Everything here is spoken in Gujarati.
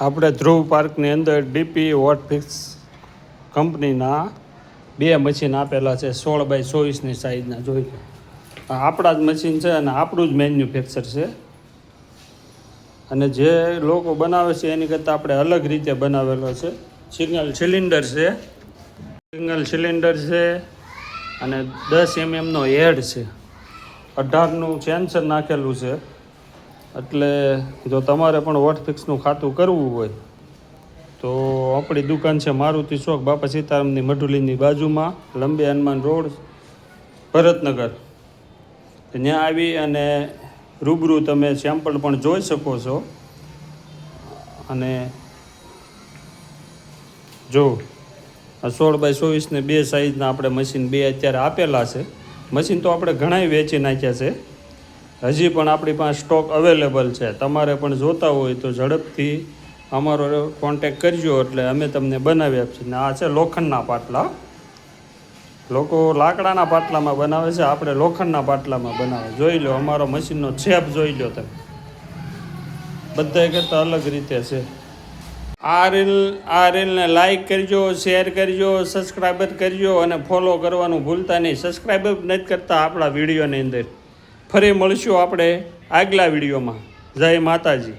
આપણે ધ્રુવ પાર્કની અંદર ડીપી વોટફિક્સ કંપનીના 2 મશીન આપેલા છે 16x24ની સાઇઝના. જોઈ લો, આપણા જ મશીન છે અને આપણું જ મેન્યુફેક્ચર છે. અને જે લોકો બનાવે છે એની કરતાં આપણે અલગ રીતે બનાવેલો છે. સિંગલ સિલિન્ડર છે અને 10 mm નો હેડ છે. 18નું સેન્સર નાખેલું છે. એટલે જો તમારે પણ વોટફિક્સનું ખાતું કરવું હોય તો આપણી દુકાન છે મારુતિ ચોક, બાપા સીતારામની મઢુલીની બાજુમાં, લંબે હનુમાન રોડ, ભરતનગર. ત્યાં આવી અને રૂબરૂ તમે સેમ્પલ પણ જોઈ શકો છો. અને જો 16x24ને 2 સાઇઝના આપણે મશીન 2 અત્યારે આપેલા છે. મશીન તો આપણે ઘણાય વેચી નાખ્યા છે. હજી પણ આપણી પાસે સ્ટોક અવેલેબલ છે. તમારે પણ જોતા હોય તો ઝડપથી અમારો કોન્ટેક કરજો, એટલે અમે તમને બનાવી આપીએ. ને આ છે લોખંડના પાટલા. લોકો લાકડાના પાટલામાં બનાવે છે, આપણે લોખંડના પાટલામાં બનાવે. જોઈ લો અમારો મશીનનો છેપ જોઈ લો તમે. બધા કરતાં અલગ રીતે છે. આ રીલને લાઈક કરજો, શેર કરજો, સબસ્ક્રાઈબર કરજો અને ફોલો કરવાનું ભૂલતા નહીં. સબસ્ક્રાઈબર નથી કરતા આપણા વિડીયોની અંદર. ફરી મળીશું આપણે આગલા વિડીયોમાં. જય માતાજી.